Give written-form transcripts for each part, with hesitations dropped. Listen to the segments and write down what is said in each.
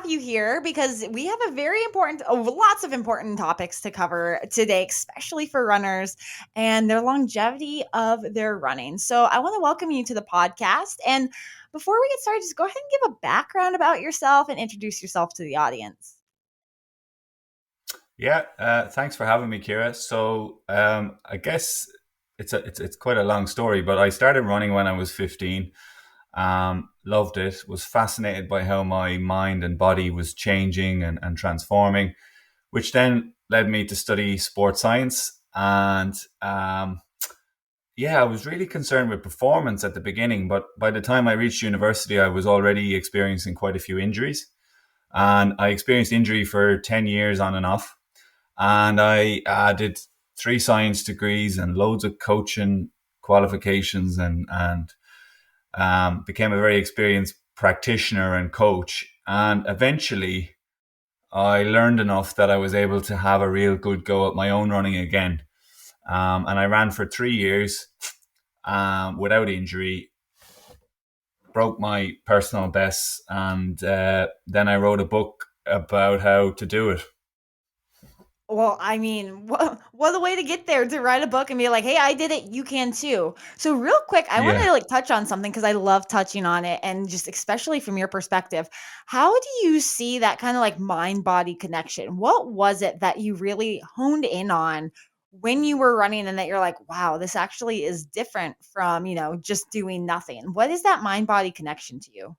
have you here because we have a very important, lots of important topics to cover today, especially for runners and their longevity of their running. So I want to welcome you to the podcast. And before we get started, just go ahead and give a background about yourself and introduce yourself to the audience. Yeah, thanks for having me, Kira. I guess it's quite a long story, but I started running when I was 15. Loved it. Was fascinated by how my mind and body was changing and transforming, which then led me to study sports science. I was really concerned with performance at the beginning, but by the time I reached university, I was already experiencing quite a few injuries, and I experienced injury for 10 years on and off. And I did three science degrees and loads of coaching qualifications and became a very experienced practitioner and coach. And eventually, I learned enough that I was able to have a real good go at my own running again. And I ran for 3 years without injury, broke my personal bests, and then I wrote a book about how to do it. Well, I mean, what a way to get there, to write a book and be like, "Hey, I did it, you can too." So real quick, I wanted Yeah. to touch on something because I love touching on it and just especially from your perspective. How do you see that kind of mind body connection? What was it that you really honed in on when you were running and that you're like, "Wow, this actually is different from, just doing nothing." What is that mind body connection to you?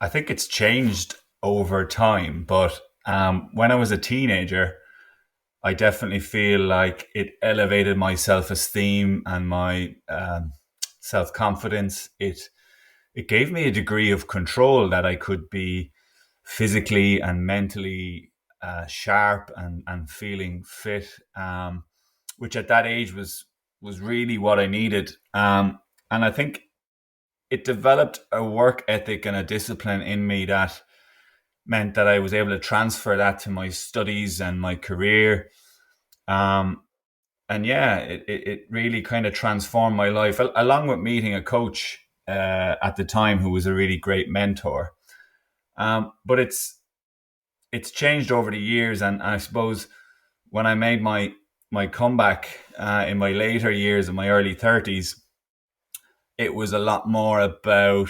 I think it's changed over time, but when I was a teenager, I definitely feel like it elevated my self esteem and my self confidence. It gave me a degree of control that I could be physically and mentally sharp and feeling fit, which at that age was really what I needed. And I think it developed a work ethic and a discipline in me that meant that I was able to transfer that to my studies and my career. Um, and yeah, it really kind of transformed my life, along with meeting a coach at the time who was a really great mentor. But it's changed over the years, and I suppose when I made my comeback in my later years, in my early 30s, it was a lot more about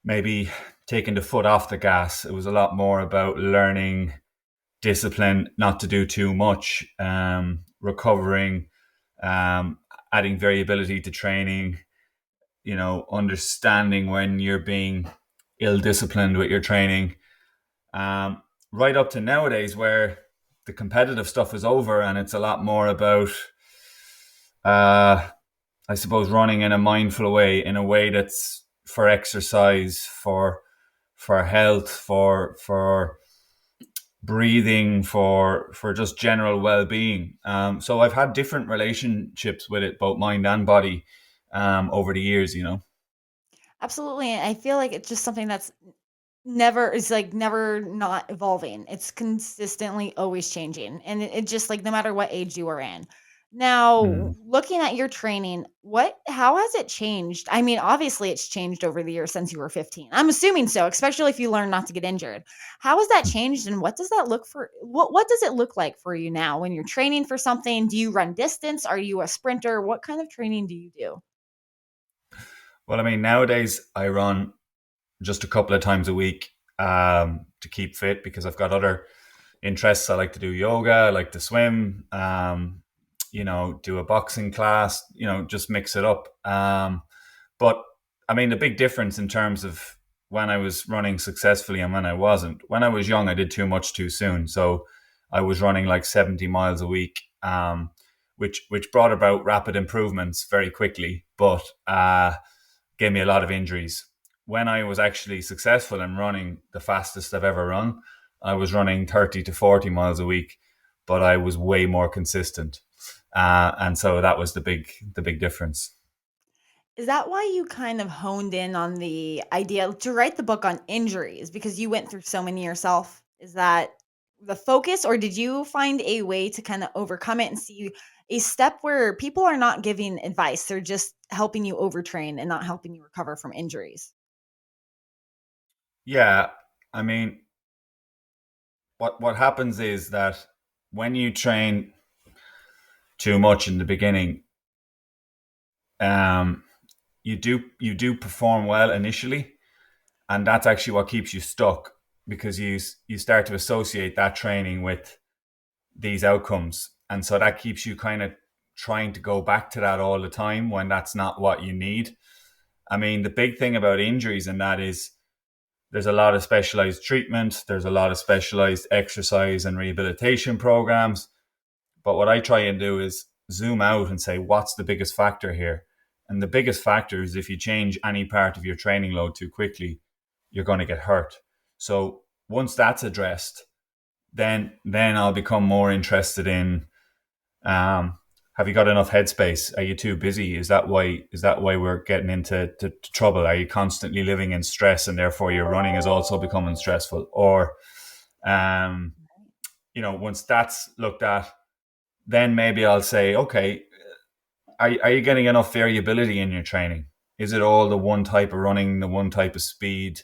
maybe taking the foot off the gas. It was a lot more about learning discipline, not to do too much, recovering, um, adding variability to training, understanding when you're being ill disciplined with your training, um, right up to nowadays where the competitive stuff is over and it's a lot more about, uh, I suppose, running in a mindful way, in a way that's for exercise, for health, for breathing, for just general well-being. So I've had different relationships with it, both mind and body, over the years. Absolutely. And I feel like it's just something that's never not evolving. It's consistently always changing. And it just no matter what age you are in. Now, Mm. looking at your training, how has it changed? I mean, obviously it's changed over the years since you were 15. I'm assuming so, especially if you learn not to get injured. How has that changed and what does that look for what does it look like for you now when you're training for something? Do you run distance? Are you a sprinter? What kind of training do you do? Well, I mean, nowadays I run just a couple of times a week to keep fit because I've got other interests. I like to do yoga, I like to swim, do a boxing class, just mix it up. But I mean, the big difference in terms of when I was running successfully and when I wasn't. When I was young, I did too much too soon. So I was running like 70 miles a week, which brought about rapid improvements very quickly, but gave me a lot of injuries. When I was actually successful in running the fastest I've ever run, I was running 30 to 40 miles a week, but I was way more consistent. And so that was the big difference. Is that why you kind of honed in on the idea to write the book on injuries because you went through so many yourself? Is that the focus, or did you find a way to kind of overcome it and see a step where people are not giving advice? They're just helping you overtrain and not helping you recover from injuries. Yeah, I mean, what happens is that when you train too much in the beginning, um, you do perform well initially, and that's actually what keeps you stuck because you start to associate that training with these outcomes, and so that keeps you kind of trying to go back to that all the time when that's not what you need. I mean, the big thing about injuries and that is there's a lot of specialized treatment, there's a lot of specialized exercise and rehabilitation programs. But what I try and do is zoom out and say, what's the biggest factor here? And the biggest factor is if you change any part of your training load too quickly, you're going to get hurt. So once that's addressed, then I'll become more interested in have you got enough headspace? Are you too busy? Is that why we're getting into trouble? Are you constantly living in stress and therefore your running is also becoming stressful? Or um, once that's looked at, then maybe I'll say, okay, are you getting enough variability in your training? Is it all the one type of running, the one type of speed?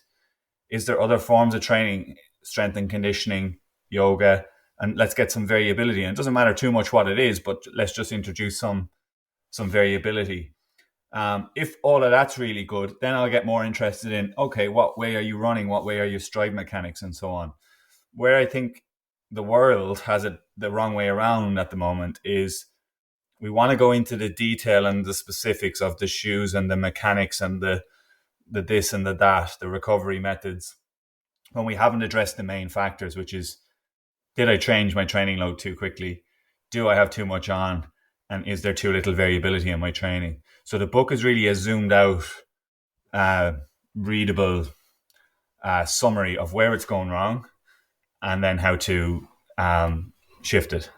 Is there other forms of training, strength and conditioning, yoga? And let's get some variability. And it doesn't matter too much what it is, but let's just introduce some variability. If all of that's really good, then I'll get more interested in, okay, what way are you running? What way are your stride mechanics and so on? Where I think the world has it the wrong way around at the moment is we want to go into the detail and the specifics of the shoes and the mechanics and the this and the that, the recovery methods, when we haven't addressed the main factors, which is, did I change my training load too quickly? Do I have too much on? And is there too little variability in my training? So the book is really a zoomed out, uh, readable summary of where it's going wrong and then how to shift it.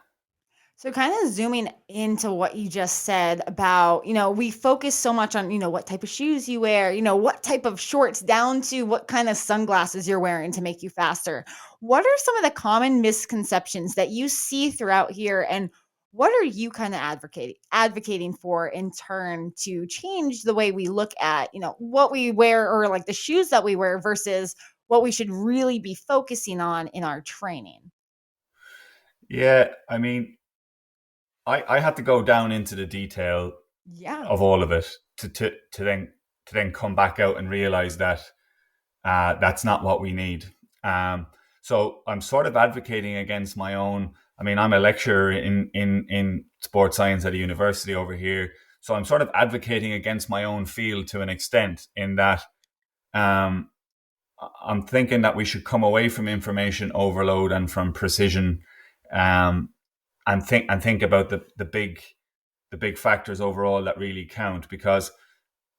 So kind of zooming into what you just said about, we focus so much on, what type of shoes you wear, what type of shorts down to what kind of sunglasses you're wearing to make you faster. What are some of the common misconceptions that you see throughout here, and what are you kind of advocating for in turn to change the way we look at, what we wear, or like the shoes that we wear versus what we should really be focusing on in our training? Yeah, I mean, I had to go down into the detail Yeah. of all of it to then come back out and realize that that's not what we need. So I'm sort of advocating against my own. I mean, I'm a lecturer in sports science at a university over here, so I'm sort of advocating against my own field to an extent. In that, um, I'm thinking that we should come away from information overload and from precision, um, and think about the big factors overall that really count. Because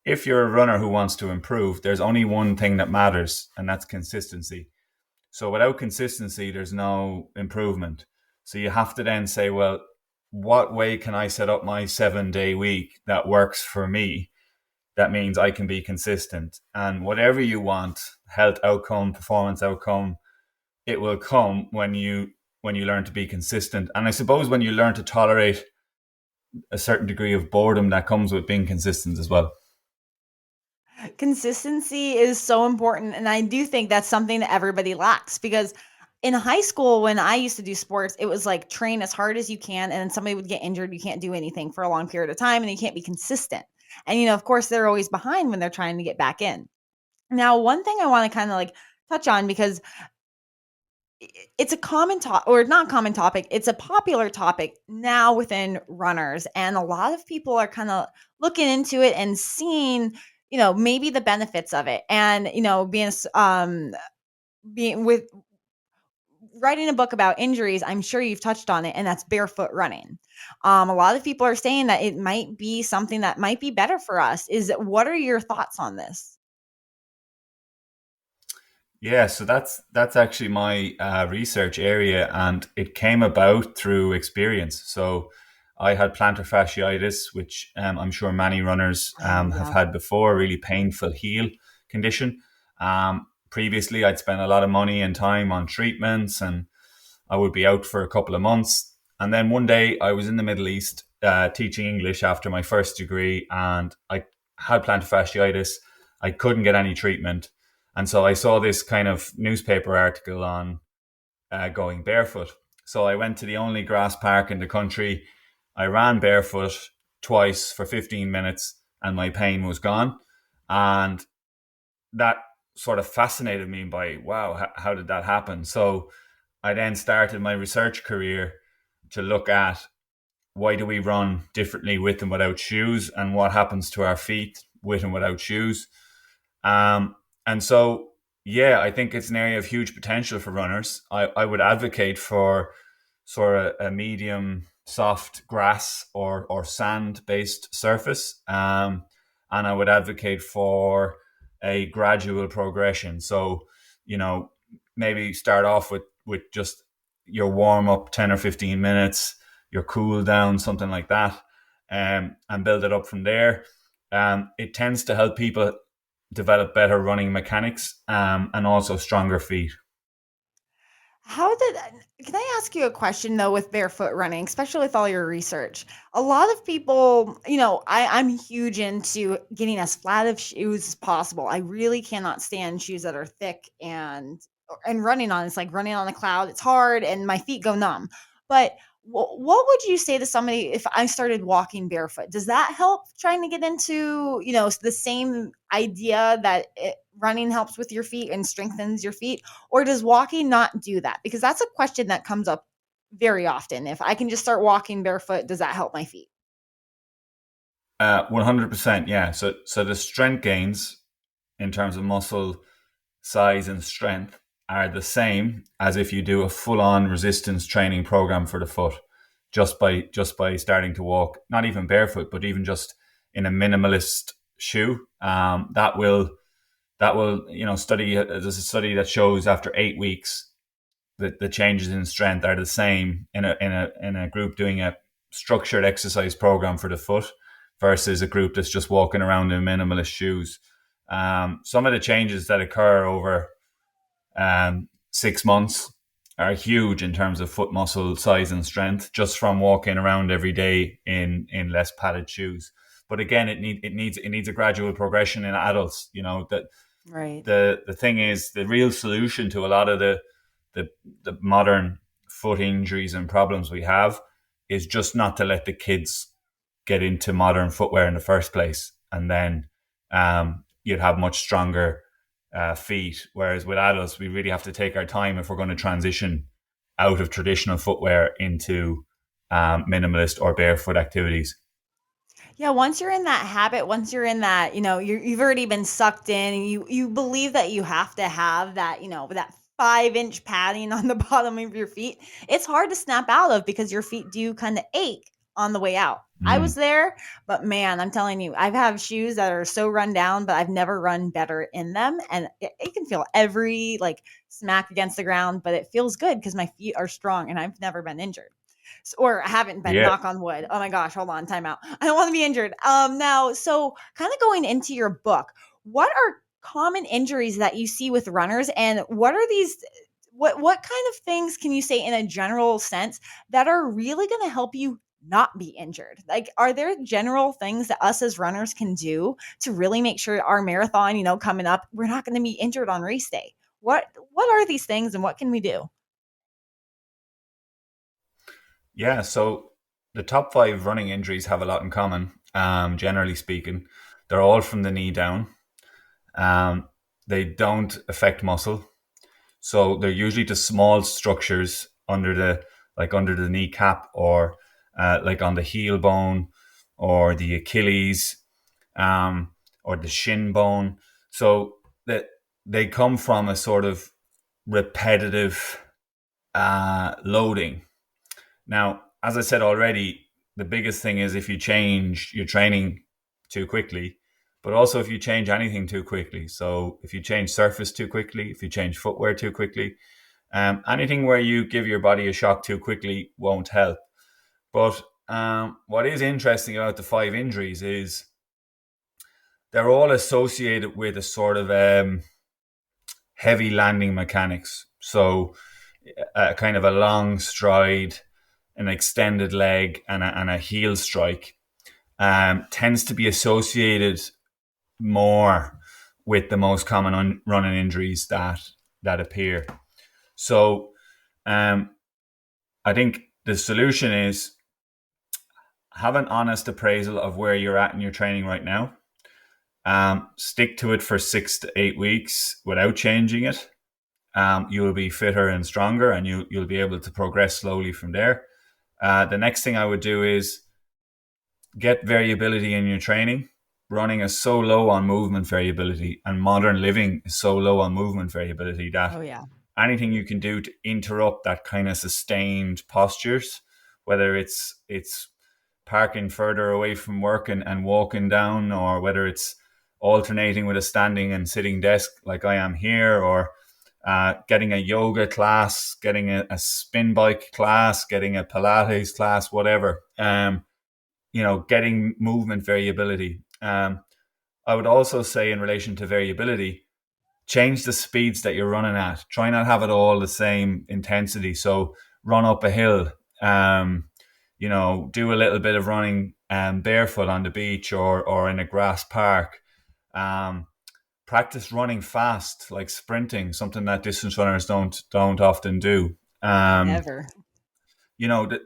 if you're a runner who wants to improve, there's only one thing that matters, and that's consistency. So without consistency, there's no improvement. So you have to then say, well, what way can I set up my 7 day week that works for me? That means I can be consistent. And whatever you want, health outcome, performance outcome, it will come when you learn to be consistent. And I suppose when you learn to tolerate a certain degree of boredom that comes with being consistent as well. Consistency is so important, and I do think that's something that everybody lacks because in high school, when I used to do sports, it was like train as hard as you can, and then somebody would get injured, you can't do anything for a long period of time, and you can't be consistent. And of course, they're always behind when they're trying to get back in. Now, one thing I want to kind of like touch on because it's a common topic, or not common topic, it's a popular topic now within runners, and a lot of people are kind of looking into it and seeing maybe the benefits of it, and being with writing a book about injuries, I'm sure you've touched on it, and that's barefoot running. A lot of people are saying that it might be something that might be better for us. What are your thoughts on this? Yeah, so that's actually my research area, and it came about through experience. So I had plantar fasciitis, which I'm sure many runners Oh have yeah. had before, a really painful heel condition. Previously, I'd spent a lot of money and time on treatments, and I would be out for a couple of months. And then one day I was in the Middle East teaching English after my first degree, and I had plantar fasciitis. I couldn't get any treatment. And so I saw this kind of newspaper article on going barefoot. So I went to the only grass park in the country. I ran barefoot twice for 15 minutes and my pain was gone. And that sort of fascinated me by, wow, how did that happen? So I then started my research career to look at why do we run differently with and without shoes and what happens to our feet with and without shoes. And so, yeah, I think it's an area of huge potential for runners. I would advocate for sort of a medium soft grass or sand based surface. And I would advocate for a gradual progression. So, you know, maybe start off with just your warm up 10 or 15 minutes, your cool down, something like that, and build it up from there. It tends to help people develop better running mechanics, and also stronger feet. How did Can I ask you a question though with barefoot running, especially with all your research? A lot of people, I'm huge into getting as flat of shoes as possible. I really cannot stand shoes that are thick and running on it's like running on a cloud. It's hard and my feet go numb. But what would you say to somebody if I started walking barefoot? Does that help trying to get into, the same idea that running helps with your feet and strengthens your feet? Or does walking not do that? Because that's a question that comes up very often. If I can just start walking barefoot, does that help my feet? 100%, yeah. So the strength gains in terms of muscle size and strength are the same as if you do a full-on resistance training program for the foot, just by starting to walk, not even barefoot, but even just in a minimalist shoe. That will study. There's a study that shows after 8 weeks that the changes in strength are the same in a group doing a structured exercise program for the foot versus a group that's just walking around in minimalist shoes. Some of the changes that occur over 6 months are huge in terms of foot muscle size and strength just from walking around every day in less padded shoes. But again, it needs a gradual progression in adults. That Right. the thing is, the real solution to a lot of the the modern foot injuries and problems we have is just not to let the kids get into modern footwear in the first place, and then you'd have much stronger feet. Whereas with adults, we really have to take our time if we're going to transition out of traditional footwear into minimalist or barefoot activities. Yeah, once you're in that habit, once you're in that, you've already been sucked in and you believe that you have to have that, that 5-inch padding on the bottom of your feet. It's hard to snap out of because your feet do kind of ache on the way out. I was Mm. there, but man, I'm telling you, I've had shoes that are so run down, but I've never run better in them. And it can feel every like smack against the ground, but it feels good because my feet are strong and I've never been injured. Or haven't been, Yeah. knock on wood. Oh my gosh, hold on, time out. I don't want to be injured. Now, so kind of going into your book, what are common injuries that you see with runners and what are these what kind of things can you say in a general sense that are really going to help you not be injured? Like, are there general things that us as runners can do to really make sure our marathon, coming up, we're not going to be injured on race day? What are these things and what can we do? Yeah, so the top five running injuries have a lot in common. Generally speaking, they're all from the knee down. Um, they don't affect muscle, so they're usually just small structures under the kneecap, or like on the heel bone or the Achilles, or the shin bone. So that they come from a sort of repetitive loading. Now, as I said already, the biggest thing is if you change your training too quickly, but also if you change anything too quickly. So if you change surface too quickly, if you change footwear too quickly, anything where you give your body a shock too quickly won't help. But what is interesting about the five injuries is they're all associated with a sort of heavy landing mechanics. So kind of a long stride, an extended leg, and a heel strike tends to be associated more with the most common running injuries that appear. So um, I think the solution is have an honest appraisal of where you're at in your training right now. Stick to it for 6 to 8 weeks without changing it. You will be fitter and stronger, and you'll be able to progress slowly from there. The next thing I would do is get variability in your training. Running is so low on movement variability, and modern living is so low on movement variability that Oh yeah. anything you can do to interrupt that kind of sustained postures, whether it's parking further away from work and walking down, or whether it's alternating with a standing and sitting desk like I am here, or getting a yoga class, getting a spin bike class, getting a Pilates class, whatever. Getting movement variability. I would also say in relation to variability, change the speeds that you're running at. Try not have it all the same intensity. So run up a hill, do a little bit of running barefoot on the beach or in a grass park. Practice running fast, like sprinting, something that distance runners don't often do. Um, Never. you know, th-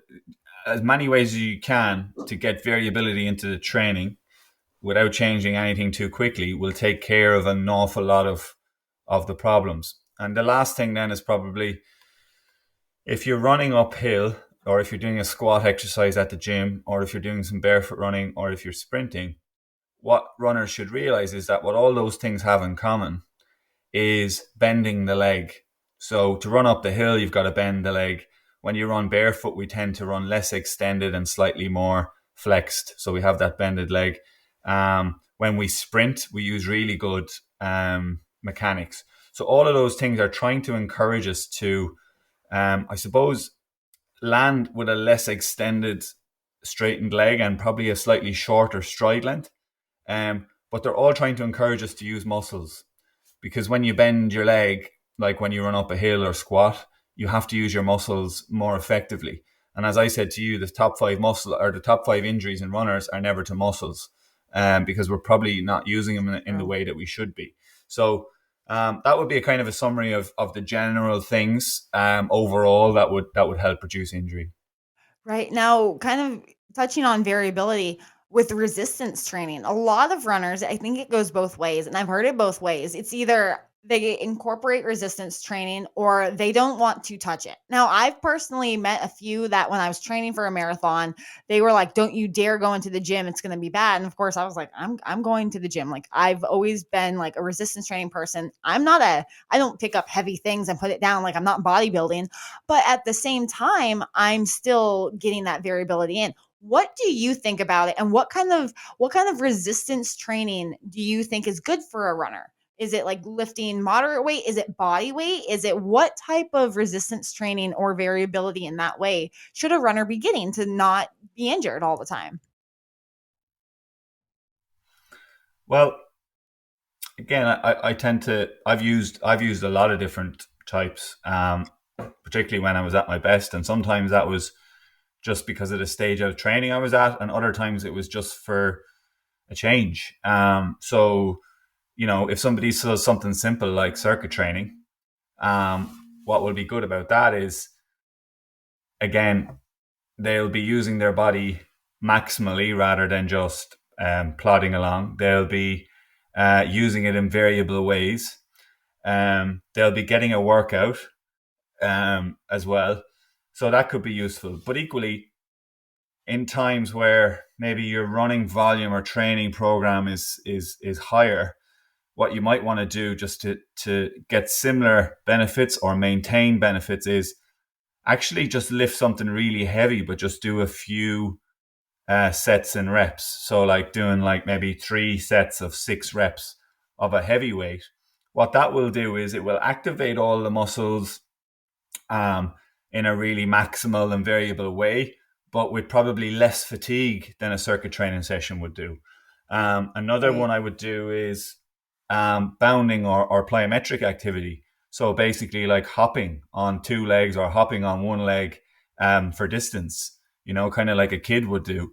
as many ways as you can to get variability into the training without changing anything too quickly will take care of an awful lot of the problems. And the last thing then is probably if you're running uphill, or if you're doing a squat exercise at the gym, or if you're doing some barefoot running, or if you're sprinting, what runners should realize is that what all those things have in common is bending the leg. So to run up the hill, you've got to bend the leg. When you run barefoot, we tend to run less extended and slightly more flexed. So we have that bended leg. When we sprint, we use really good mechanics. So all of those things are trying to encourage us to, I suppose, land with a less extended straightened leg and probably a slightly shorter stride length. But they're all trying to encourage us to use muscles, because when you bend your leg, like when you run up a hill or squat, you have to use your muscles more effectively. And as I said to you, the top five injuries in runners are never to muscles, because we're probably not using them in the True. way that we should be. So that would be a kind of a summary of the general things overall that would help reduce injury. Right. Now, kind of touching on variability with resistance training, a lot of runners, I think it goes both ways, and I've heard it both ways. It's either they incorporate resistance training or they don't want to touch it. Now, I've personally met a few that when I was training for a marathon, they were like, "Don't you dare go into the gym. It's going to be bad." And of course, I was like, I'm going to the gym. Like I've always been like a resistance training person. I don't pick up heavy things and put it down, like I'm not bodybuilding, but at the same time, I'm still getting that variability in. What do you think about it? And what kind of resistance training do you think is good for a runner? Is it like lifting moderate weight? Is it body weight? Is it what type of resistance training or variability in that way should a runner be getting to not be injured all the time? Well, again, I tend to I've used a lot of different types, particularly when I was at my best, and sometimes that was just because of the stage of training I was at, and other times it was just for a change. So if somebody does something simple like circuit training, what will be good about that is, again, they'll be using their body maximally rather than just plodding along. They'll be using it in variable ways. They'll be getting a workout as well. So that could be useful. But equally, in times where maybe your running volume or training program is higher, what you might want to do just to get similar benefits or maintain benefits is actually just lift something really heavy, but just do a few sets and reps. So like doing like maybe 3 sets of 6 reps of a heavy weight. What that will do is it will activate all the muscles um, in a really maximal and variable way, but with probably less fatigue than a circuit training session would do. Another Right. one I would do is bounding or plyometric activity. So basically, like hopping on 2 legs or hopping on 1 leg for distance, kind of like a kid would do,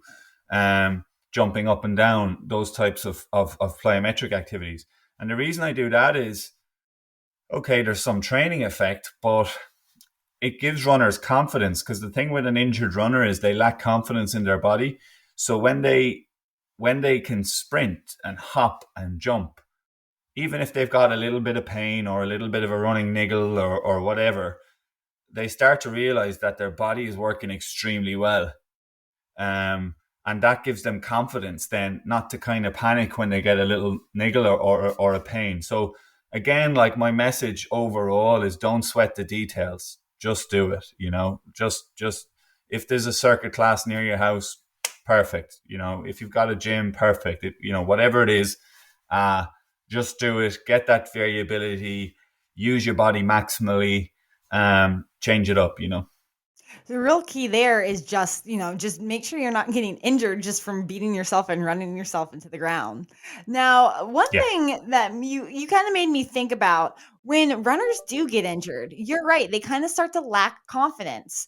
jumping up and down, those types of plyometric activities. And the reason I do that is, okay, there's some training effect, but it gives runners confidence, because the thing with an injured runner is they lack confidence in their body. So when they can sprint and hop and jump, even if they've got a little bit of pain or a little bit of a running niggle or whatever, they start to realize that their body is working extremely well. And that gives them confidence then not to kind of panic when they get a little niggle or a pain. So again, like, my message overall is, don't sweat the details. Just do it, just if there's a circuit class near your house, perfect. If you've got a gym, perfect. Whatever it is, uh, just do it. Get that variability, use your body maximally, change it up. The real key there is just, just make sure you're not getting injured just from beating yourself and running yourself into the ground. Now, one Yeah. thing that you kind of made me think about, when runners do get injured, you're right, they kind of start to lack confidence.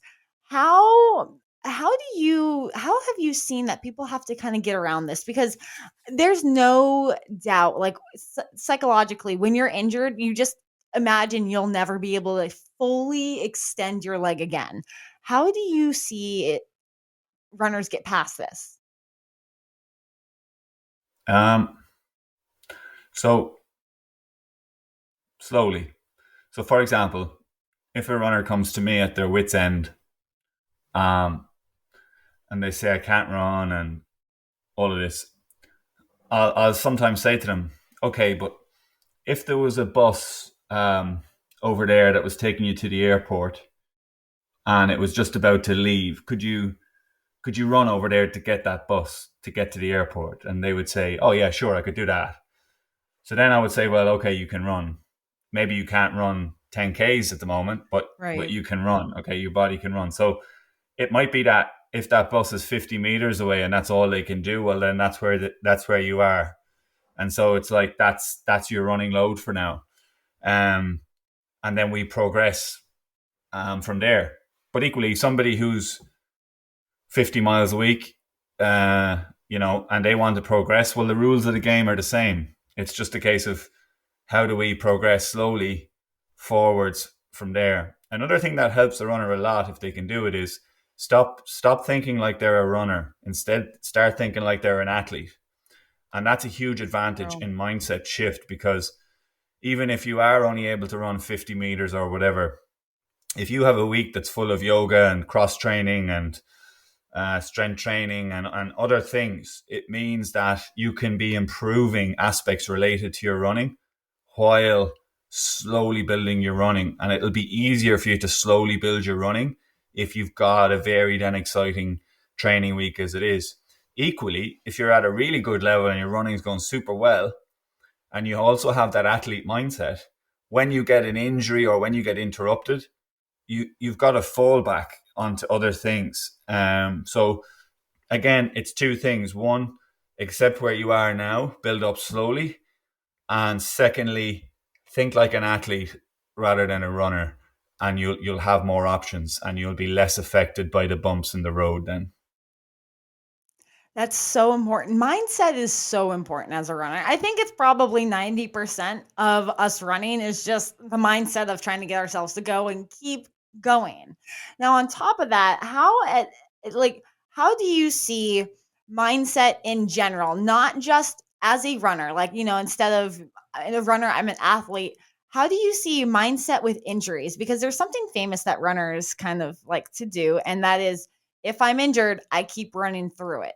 How have you seen that people have to kind of get around this? Because there's no doubt, like, psychologically, when you're injured, you just imagine you'll never be able to fully extend your leg again. How do you see it, runners get past this? Um, so slowly. So, for example, if a runner comes to me at their wits' end, um, and they say I can't run and all of this, I'll sometimes say to them, okay, but if there was a bus over there that was taking you to the airport and it was just about to leave, could you run over there to get that bus to get to the airport? And they would say, oh yeah, sure, I could do that. So then I would say, well, okay, you can run. Maybe you can't run 10Ks at the moment, but Right. you can run. Okay, your body can run. So it might be that if that bus is 50 meters away and that's all they can do, well, then that's where you are. And so it's like that's your running load for now. Um, and then we progress from there. But equally, somebody who's 50 miles a week, and they want to progress, well, the rules of the game are the same. It's just a case of how do we progress slowly forwards from there. Another thing that helps the runner a lot, if they can do it, is stop thinking like they're a runner. Instead, start thinking like they're an athlete. And that's a huge advantage Oh. in mindset shift, because even if you are only able to run 50 meters or whatever, if you have a week that's full of yoga and cross training and strength training and other things, it means that you can be improving aspects related to your running while slowly building your running. And it'll be easier for you to slowly build your running if you've got a varied and exciting training week as it is. Equally, if you're at a really good level and your running is going super well, and you also have that athlete mindset, when you get an injury or when you get interrupted, you've got a fallback onto other things. So again, it's two things. One, accept where you are now, build up slowly, and secondly, think like an athlete rather than a runner, and you'll have more options and you'll be less affected by the bumps in the road then. That's so important. Mindset is so important as a runner. I think it's probably 90% of us running is just the mindset of trying to get ourselves to go and keep going. Now, on top of that, like, how do you see mindset in general, not just as a runner? Like, instead of a runner, I'm an athlete. How do you see mindset with injuries? Because there's something famous that runners kind of like to do, and that is, if I'm injured, I keep running through it.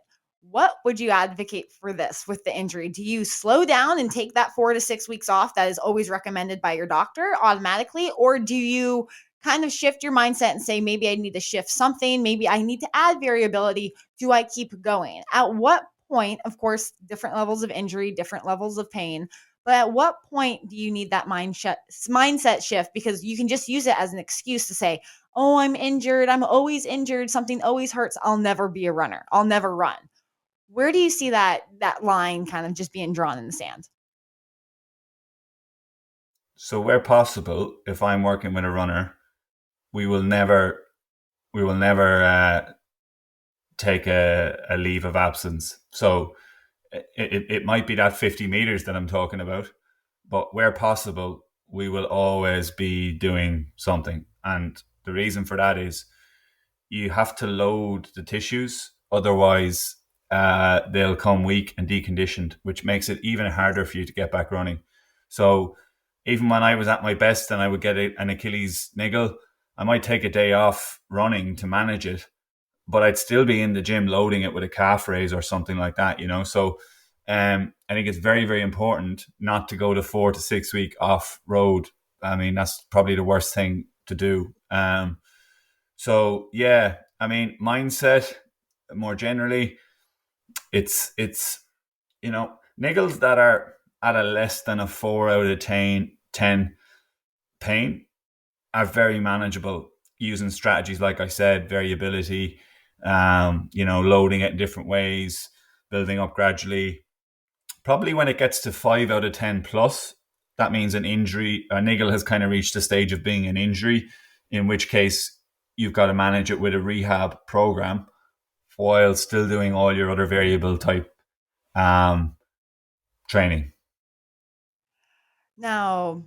What would you advocate for this with the injury? Do you slow down and take that 4 to 6 weeks off that is always recommended by your doctor automatically? Or do you kind of shift your mindset and say, maybe I need to shift something? Maybe I need to add variability. Do I keep going? At what point, of course, different levels of injury, different levels of pain, but at what point do you need that mindset shift? Because you can just use it as an excuse to say, oh, I'm injured. I'm always injured. Something always hurts. I'll never be a runner. I'll never run. Where do you see that line kind of just being drawn in the sand? So where possible, if I'm working with a runner, we will never take a leave of absence. So it might be that 50 meters that I'm talking about. but where possible, we will always be doing something. And the reason for that is you have to load the tissues, otherwise they'll come weak and deconditioned, which makes it even harder for you to get back running. So even when I was at my best and I would get an Achilles niggle, I might take a day off running to manage it, but I'd still be in the gym loading it with a calf raise or something like that, you know. So I think it's very, very important not to go to 4 to 6 week off road. I mean, that's probably the worst thing to do. So yeah, I mean, mindset more generally, it's niggles that are at a less than a 4 out of 10 pain are very manageable using strategies like I said, variability, loading it in different ways, building up gradually. Probably when it gets to 5 out of 10 plus, that means a niggle has kind of reached the stage of being an injury, in which case you've got to manage it with a rehab program while still doing all your other variable type um, training. Now,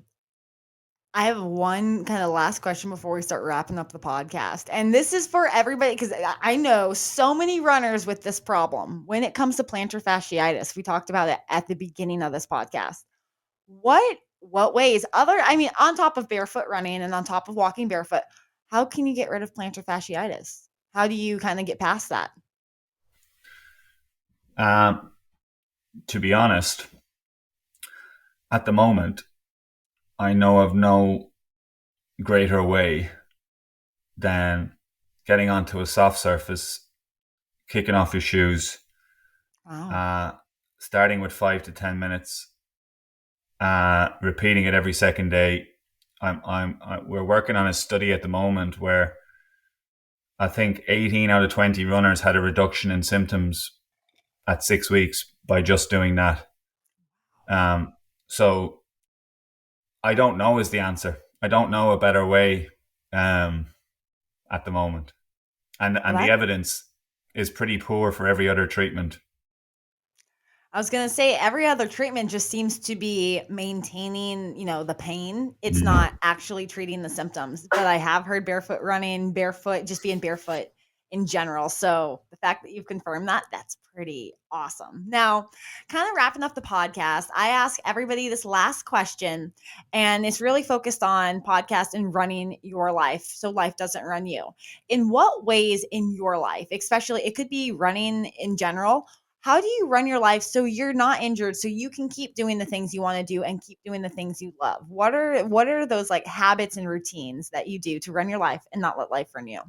I have one kind of last question before we start wrapping up the podcast. And this is for everybody because I know so many runners with this problem when it comes to plantar fasciitis. We talked about it at the beginning of this podcast. What ways on top of barefoot running and on top of walking barefoot, how can you get rid of plantar fasciitis? How do you kind of get past that? Um, to be honest, at the moment, I know of no greater way than getting onto a soft surface, kicking off your shoes, Wow. uh, starting with 5 to 10 minutes, repeating it every second day. We're working on a study at the moment where I think 18 out of 20 runners had a reduction in symptoms at 6 weeks by just doing that. So I don't know is the answer. I don't know a better way at the moment. Well, And the evidence is pretty poor for every other treatment. I was going to say every other treatment just seems to be maintaining, the pain. It's not actually treating the symptoms. But I have heard barefoot running, barefoot, just being barefoot in general. So the fact that you've confirmed that, that's pretty awesome. Now, kind of wrapping up the podcast, I ask everybody this last question, and it's really focused on podcast and running your life so life doesn't run you. In what ways in your life, especially it could be running in general, how do you run your life so you're not injured, so you can keep doing the things you want to do and keep doing the things you love? What are those like habits and routines that you do to run your life and not let life run you?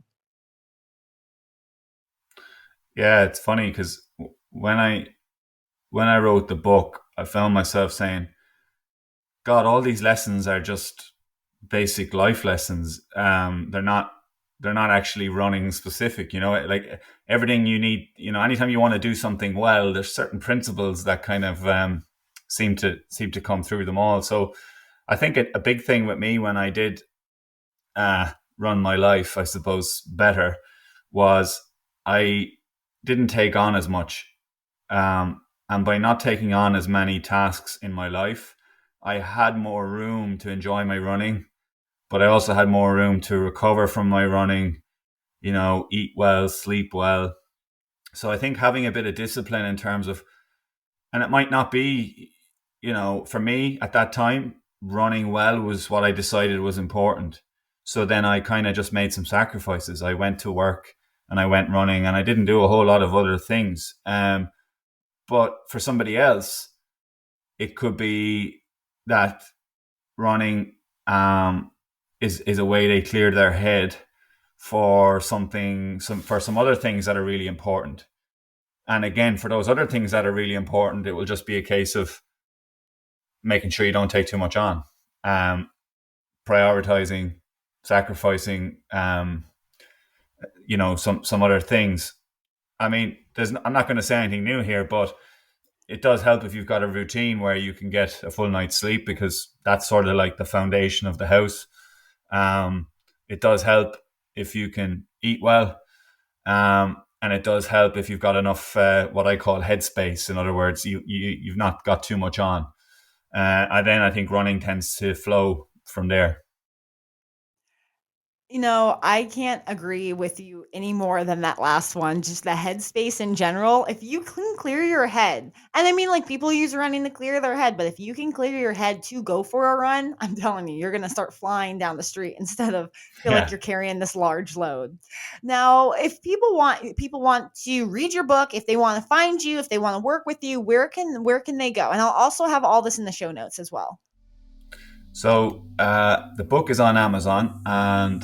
Yeah, it's funny because when I wrote the book, I found myself saying, God, all these lessons are just basic life lessons. They're not actually running specific, like everything you need, anytime you want to do something well, there's certain principles that kind of seem to come through them all. So I think a big thing with me when I did run my life, I suppose, better was I didn't take on as much. And by not taking on as many tasks in my life, I had more room to enjoy my running, but I also had more room to recover from my running, eat well, sleep well. So I think having a bit of discipline in terms of, and it might not be, for me at that time, running well was what I decided was important. So then I kind of just made some sacrifices. I went to work and I went running and I didn't do a whole lot of other things. But for somebody else, it could be that running is a way they clear their head for some other things that are really important. And again, for those other things that are really important, it will just be a case of making sure you don't take too much on, prioritizing, sacrificing, some other things. I mean, I'm not going to say anything new here, but it does help if you've got a routine where you can get a full night's sleep, because that's sort of like the foundation of the house. It does help if you can eat well. And it does help if you've got enough, what I call headspace. In other words, you've not got too much on. And then I think running tends to flow from there. I can't agree with you any more than that last one. Just the headspace in general. If you can clear your head, and I mean, like people use running to clear their head, but if you can clear your head to go for a run, I'm telling you, you're going to start flying down the street instead of feel like Yeah. you're carrying this large load. Now, if people want to read your book, if they want to find you, if they want to work with you, where can they go? And I'll also have all this in the show notes as well. So the book is on Amazon, and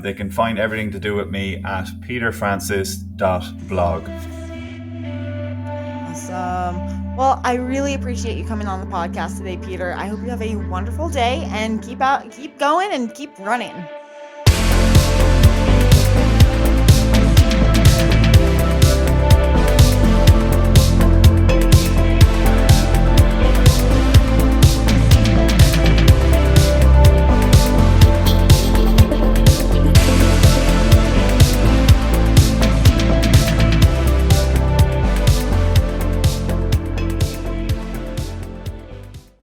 they can find everything to do with me at peterfrancis.blog. Awesome. Well, I really appreciate you coming on the podcast today, Peter. I hope you have a wonderful day and keep going and keep running.